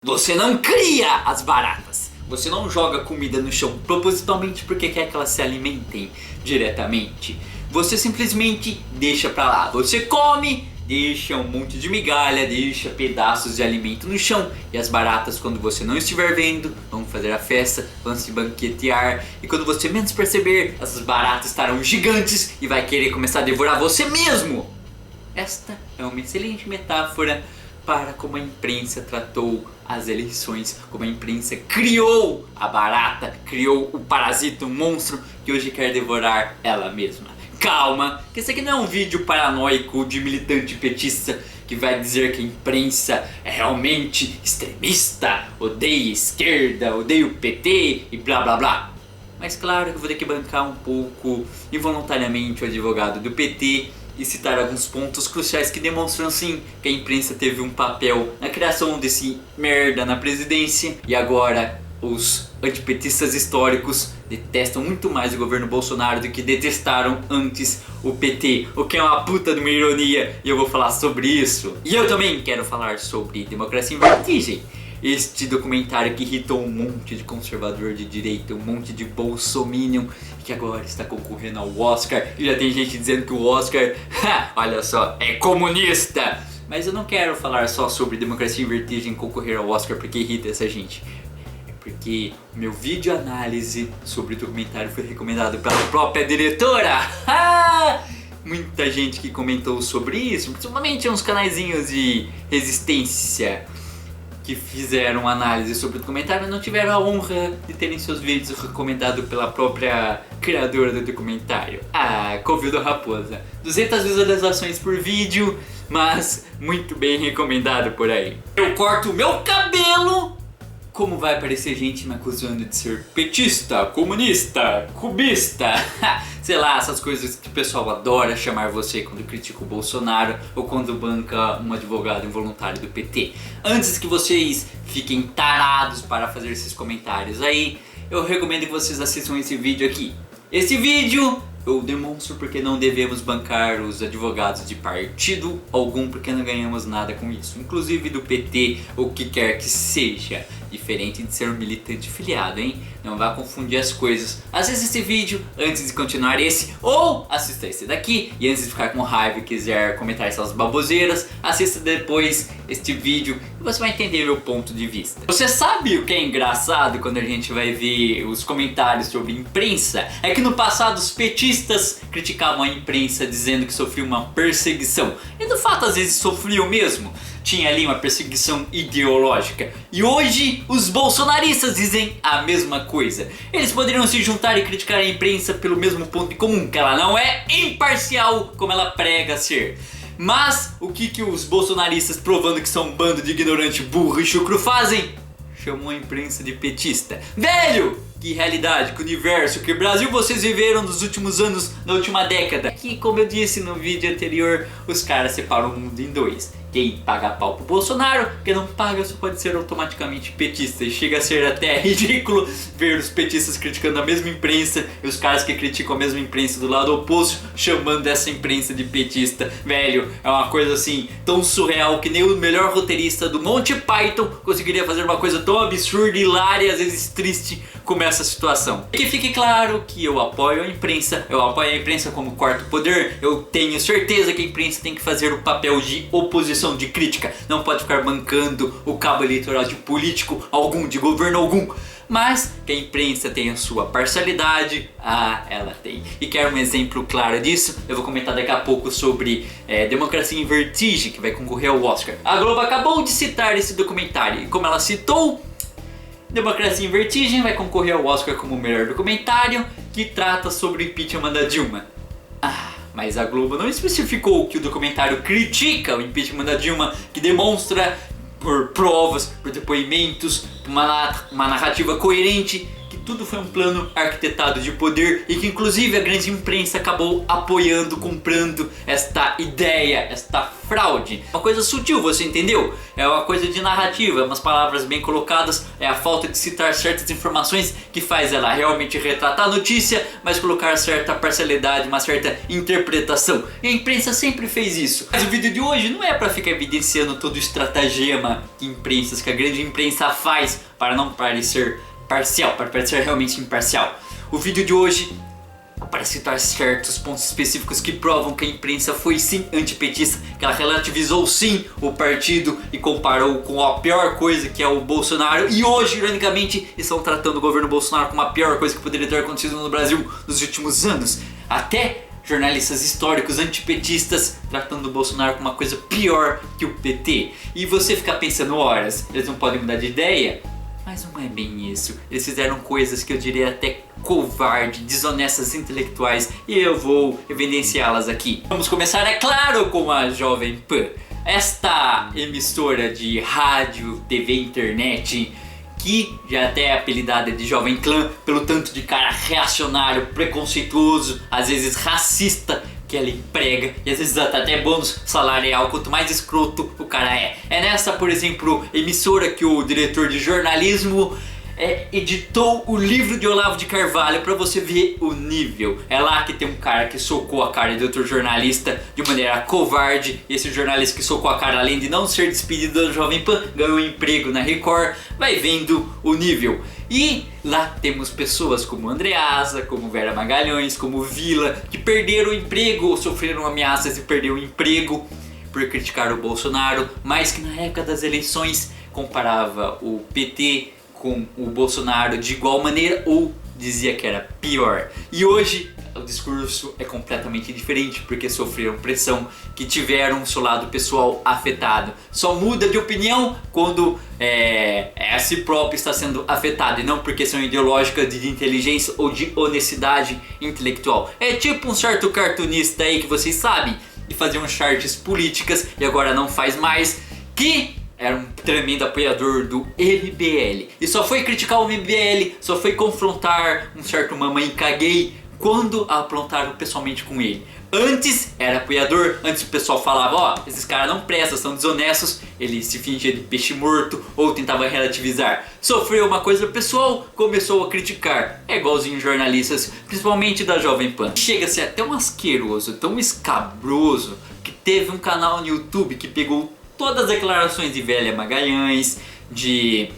Você não cria as baratas. Você não joga comida no chão propositalmente porque quer que elas se alimentem diretamente. Você simplesmente deixa pra lá. Você come, deixa um monte de migalha, deixa pedaços de alimento no chão. E as baratas, quando você não estiver vendo, vão fazer a festa, vão se banquetear. E quando você menos perceber, essas baratas estarão gigantes e vai querer começar a devorar você mesmo. Esta é uma excelente metáfora para como a imprensa tratou as eleições, como a imprensa criou a barata, criou o parasita, um monstro que hoje quer devorar ela mesma. Calma, que esse aqui não é um vídeo paranoico de militante petista que vai dizer que a imprensa é realmente extremista, odeia esquerda, odeia o PT e blá blá blá. Mas claro que eu vou ter que bancar um pouco involuntariamente o advogado do PT e citar alguns pontos cruciais que demonstram sim que a imprensa teve um papel na criação desse merda na presidência. E agora os antipetistas históricos detestam muito mais o governo Bolsonaro do que detestaram antes o PT, o que é uma puta de uma ironia, e eu vou falar sobre isso. E eu também quero falar sobre Democracia em Vertigem, este documentário que irritou um monte de conservador de direita, um monte de bolsominion, que agora está concorrendo ao Oscar. E já tem gente dizendo que o Oscar, olha só, é comunista. Mas eu não quero falar só sobre Democracia em Vertigem concorrer ao Oscar porque irrita essa gente. É porque meu vídeo análise sobre o documentário foi recomendado pela própria diretora. Muita gente que comentou sobre isso, principalmente uns canaizinhos de resistência que fizeram análise sobre o documentário não tiveram a honra de terem seus vídeos recomendados pela própria criadora do documentário, a Covil da Raposa. 200 visualizações por vídeo, mas muito bem recomendado por aí. Eu corto o meu cabelo, como vai aparecer gente me acusando de ser petista, comunista, cubista, sei lá, essas coisas que o pessoal adora chamar você quando critica o Bolsonaro ou quando banca um advogado involuntário do PT. Antes que vocês fiquem tarados para fazer esses comentários aí, eu recomendo que vocês assistam esse vídeo aqui. Esse vídeo eu demonstro porque não devemos bancar os advogados de partido algum, porque não ganhamos nada com isso, inclusive do PT ou o que quer que seja. Diferente de ser um militante filiado, hein? Não vá confundir as coisas. Assista esse vídeo antes de continuar esse, ou assista esse daqui, e antes de ficar com raiva e quiser comentar essas baboseiras, assista depois este vídeo e você vai entender meu ponto de vista. Você sabe o que é engraçado quando a gente vai ver os comentários sobre imprensa? É que no passado os petistas criticavam a imprensa dizendo que sofria uma perseguição, e de fato às vezes sofriam mesmo. Tinha ali uma perseguição ideológica. E hoje os bolsonaristas dizem a mesma coisa. Eles poderiam se juntar e criticar a imprensa pelo mesmo ponto em comum, que ela não é imparcial como ela prega ser. Mas o que os bolsonaristas, provando que são um bando de ignorante, burro e chucro, fazem? Chamam a imprensa de petista. Velho! Que realidade, que universo, que Brasil vocês viveram nos últimos anos, na última década. Que, como eu disse no vídeo anterior, os caras separam o mundo em dois. Quem paga pau pro Bolsonaro, quem não paga só pode ser automaticamente petista. E chega a ser até ridículo ver os petistas criticando a mesma imprensa e os caras que criticam a mesma imprensa do lado oposto chamando essa imprensa de petista. Velho, é uma coisa assim tão surreal que nem o melhor roteirista do Monty Python conseguiria fazer uma coisa tão absurda, hilária e às vezes triste como essa situação. Que fique claro que eu apoio a imprensa como quarto poder. Eu tenho certeza que a imprensa tem que fazer o papel de oposição, de crítica. Não pode ficar bancando o cabo eleitoral de político algum, de governo algum. Mas que a imprensa tem a sua parcialidade, ela tem. E quer um exemplo claro disso? Eu vou comentar daqui a pouco sobre Democracia em Vertigem, que vai concorrer ao Oscar. A Globo acabou de citar esse documentário, e como ela citou, Democracia em Vertigem vai concorrer ao Oscar como o melhor documentário que trata sobre o impeachment da Dilma. Mas a Globo não especificou que o documentário critica o impeachment da Dilma, que demonstra por provas, por depoimentos, uma narrativa coerente, que tudo foi um plano arquitetado de poder e que inclusive a grande imprensa acabou apoiando, comprando esta ideia, esta fraude. Uma coisa sutil, você entendeu? É uma coisa de narrativa, umas palavras bem colocadas, é a falta de citar certas informações que faz ela realmente retratar a notícia, mas colocar certa parcialidade, uma certa interpretação. E a imprensa sempre fez isso. Mas o vídeo de hoje não é para ficar evidenciando todo o estratagema que a grande imprensa faz para não parecer parcial, para parecer realmente imparcial. O vídeo de hoje é para citar certos pontos específicos que provam que a imprensa foi sim antipetista, que ela relativizou sim o partido e comparou com a pior coisa que é o Bolsonaro, e hoje, ironicamente, estão tratando o governo Bolsonaro como a pior coisa que poderia ter acontecido no Brasil nos últimos anos. Até jornalistas históricos antipetistas tratando o Bolsonaro como uma coisa pior que o PT. E você fica pensando, horas, eles não podem mudar de ideia? Mas não é bem isso. Eles fizeram coisas que eu diria até covarde, desonestas intelectuais, e eu vou evidenciá-las aqui. Vamos começar, é claro, com a Jovem Pan. Esta emissora de rádio, TV, internet, que já até é apelidada de Jovem Clã pelo tanto de cara reacionário, preconceituoso, às vezes racista que ela emprega, e às vezes até bônus salarial, quanto mais escroto o cara é. É nessa, por exemplo, emissora que o diretor de jornalismo editou o livro de Olavo de Carvalho, pra você ver o nível. É lá que tem um cara que socou a cara de outro jornalista de maneira covarde, e esse jornalista que socou a cara, além de não ser despedido da Jovem Pan, ganhou um emprego na Record. Vai vendo o nível. E lá temos pessoas como Andreasa, como Vera Magalhães, como Vila, que perderam o emprego ou sofreram ameaças de perder o emprego por criticar o Bolsonaro, mas que na época das eleições comparava o PT com o Bolsonaro de igual maneira ou dizia que era pior. E hoje o discurso é completamente diferente, porque sofreram pressão, que tiveram o seu lado pessoal afetado. Só muda de opinião quando a si próprio está sendo afetado, e não por questão ideológica de inteligência ou de honestidade intelectual. É tipo um certo cartunista aí que vocês sabem, que fazia uns charts políticas e agora não faz mais, que era um tremendo apoiador do MBL e só foi criticar o MBL, só foi confrontar um certo mamãe caguei quando aprontaram pessoalmente com ele. Antes era apoiador, antes o pessoal falava, ó, esses caras não prestam, são desonestos, ele se fingia de peixe morto ou tentava relativizar. Sofreu uma coisa pessoal, começou a criticar. É igualzinho jornalistas, principalmente da Jovem Pan. Chega a ser até um asqueroso, tão escabroso, que teve um canal no YouTube que pegou todas as declarações de Vera Magalhães, de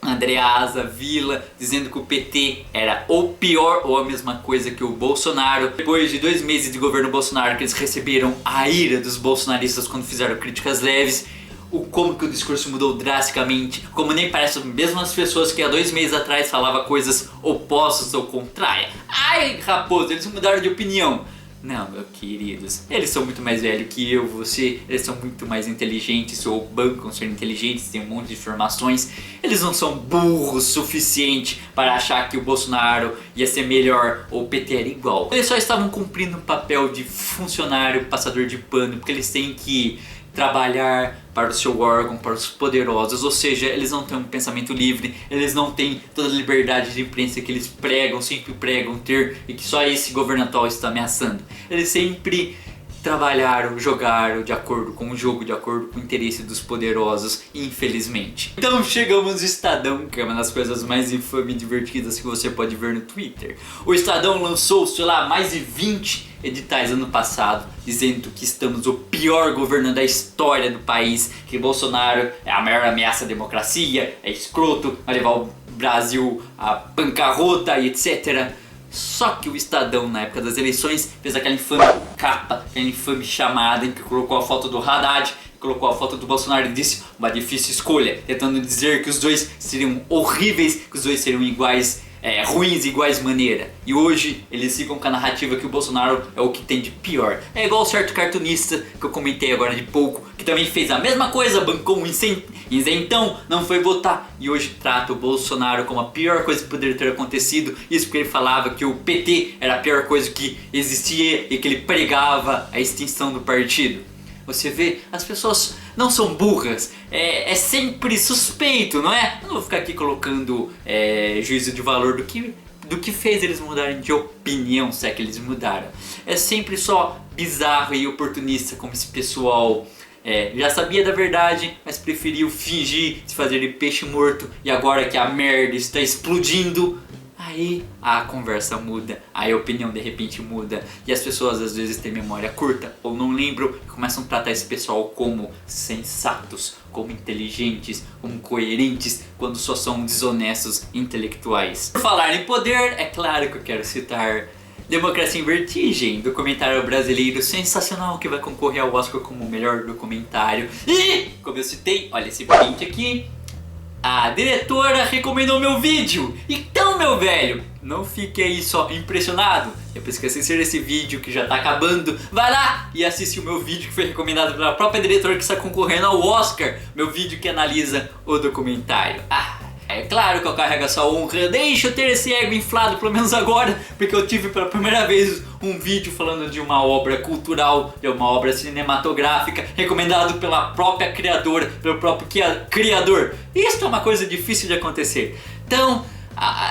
Andreasa, Vila, dizendo que o PT era ou pior ou a mesma coisa que o Bolsonaro. Depois de 2 meses de governo Bolsonaro, que eles receberam a ira dos bolsonaristas quando fizeram críticas leves, como que o discurso mudou drasticamente, como nem parece as mesmas pessoas que há 2 meses atrás falavam coisas opostas ou contrárias. Ai, raposo, eles mudaram de opinião. Não, meus queridos, eles são muito mais velhos que eu, você, eles são muito mais inteligentes, ou bancam ser inteligentes, tem um monte de informações. Eles não são burros o suficiente para achar que o Bolsonaro ia ser melhor ou o PT era igual. Eles só estavam cumprindo um papel de funcionário, passador de pano, porque eles têm que trabalhar para o seu órgão, para os poderosos, ou seja, eles não têm um pensamento livre, eles não têm toda a liberdade de imprensa que eles pregam, sempre pregam ter, e que só esse governo atual está ameaçando. Eles sempre trabalharam, jogaram de acordo com o jogo, de acordo com o interesse dos poderosos, infelizmente. Então chegamos no Estadão, que é uma das coisas mais infames e divertidas que você pode ver no Twitter. O Estadão lançou, sei lá, mais de 20 editais ano passado, dizendo que estamos o pior governo da história do país, que Bolsonaro é a maior ameaça à democracia, é escroto, vai levar o Brasil à bancarrota e etc. Só que o Estadão, na época das eleições, fez aquela infame capa, aquela infame chamada em que colocou a foto do Haddad, colocou a foto do Bolsonaro e disse uma difícil escolha, tentando dizer que os dois seriam horríveis, que os dois seriam iguais, ruins de iguais maneira. E hoje eles ficam com a narrativa que o Bolsonaro é o que tem de pior. É igual certo cartunista que eu comentei agora de pouco, que também fez a mesma coisa, bancou um isentão, não foi votar e hoje trata o Bolsonaro como a pior coisa que poderia ter acontecido. Isso porque ele falava que o PT era a pior coisa que existia e que ele pregava a extinção do partido. você vê, as pessoas não são burras, é sempre suspeito, não é? Eu não vou ficar aqui colocando juízo de valor do que fez eles mudarem de opinião, se é que eles mudaram. É sempre só bizarro e oportunista, como esse pessoal já sabia da verdade, mas preferiu fingir se fazer de peixe morto, e agora que a merda está explodindo, aí a conversa muda, aí a opinião de repente muda, e as pessoas às vezes têm memória curta ou não lembram e começam a tratar esse pessoal como sensatos, como inteligentes, como coerentes, quando só são desonestos intelectuais. Por falar em poder, é claro que eu quero citar Democracia em Vertigem, documentário brasileiro sensacional que vai concorrer ao Oscar como o melhor documentário. E, como eu citei, olha esse print aqui, a diretora recomendou meu vídeo. Então, meu velho, não fique aí só impressionado. Depois que assistir esse vídeo que já tá acabando, vai lá e assiste o meu vídeo que foi recomendado pela própria diretora que está concorrendo ao Oscar. Meu vídeo que analisa o documentário. É claro que eu carrego essa honra, deixa eu ter esse ego inflado, pelo menos agora, porque eu tive pela primeira vez um vídeo falando de uma obra cultural, de uma obra cinematográfica, recomendado pela própria criadora, pelo próprio criador. Isso é uma coisa difícil de acontecer. Então,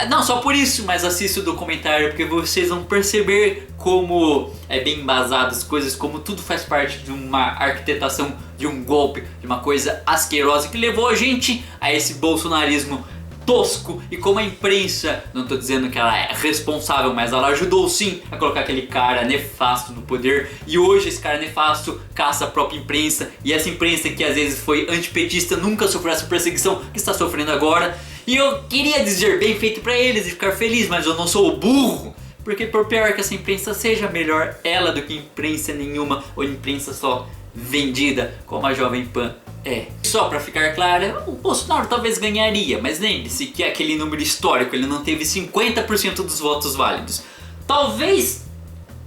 não só por isso, mas assista o documentário, porque vocês vão perceber como é bem embasado as coisas, como tudo faz parte de uma arquitetação, de um golpe, de uma coisa asquerosa que levou a gente a esse bolsonarismo tosco, e como a imprensa, não estou dizendo que ela é responsável, mas ela ajudou sim a colocar aquele cara nefasto no poder, e hoje esse cara nefasto caça a própria imprensa, e essa imprensa que às vezes foi antipetista nunca sofreu essa perseguição que está sofrendo agora. E eu queria dizer bem feito pra eles e ficar feliz, mas eu não sou burro, porque por pior que essa imprensa seja, melhor ela do que imprensa nenhuma, ou imprensa só vendida, como a Jovem Pan é. Só pra ficar claro, o Bolsonaro talvez ganharia, mas lembre-se que aquele número histórico, ele não teve 50% dos votos válidos. Talvez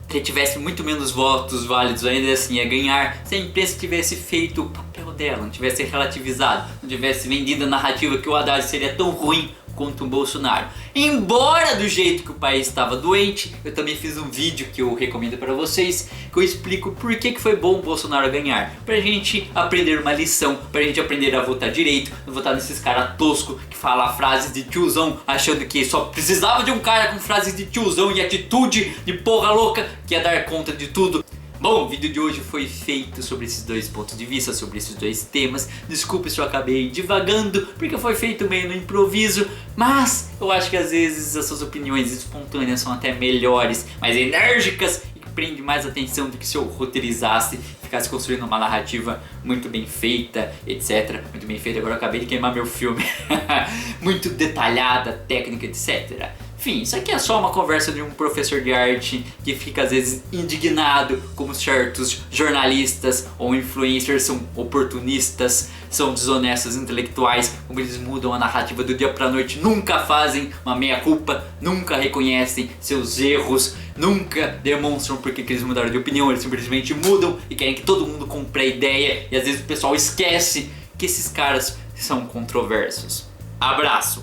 se ele tivesse muito menos votos válidos, ainda assim ia ganhar, se a imprensa tivesse feito o papel dela, não tivesse relativizado, não tivesse vendido a narrativa que o Haddad seria tão ruim quanto o Bolsonaro. Embora do jeito que o país estava doente, eu também fiz um vídeo que eu recomendo para vocês, que eu explico por que foi bom o Bolsonaro ganhar, pra gente aprender uma lição, pra gente aprender a votar direito, não votar nesses caras toscos que falam frases de tiozão, achando que só precisava de um cara com frases de tiozão e atitude de porra louca que ia dar conta de tudo. Bom, o vídeo de hoje foi feito sobre esses dois pontos de vista, sobre esses dois temas. Desculpe se eu acabei divagando, porque foi feito meio no improviso, mas eu acho que às vezes essas opiniões espontâneas são até melhores, mais enérgicas e que prendem mais atenção do que se eu roteirizasse, ficasse construindo uma narrativa muito bem feita, etc. Muito bem feita, agora eu acabei de queimar meu filme. Muito detalhada, técnica, etc. Enfim, isso aqui é só uma conversa de um professor de arte que fica às vezes indignado como certos jornalistas ou influencers são oportunistas, são desonestos intelectuais, como eles mudam a narrativa do dia pra noite, nunca fazem uma meia-culpa, nunca reconhecem seus erros, nunca demonstram porque que eles mudaram de opinião, eles simplesmente mudam e querem que todo mundo compre a ideia, e às vezes o pessoal esquece que esses caras são controversos. Abraço!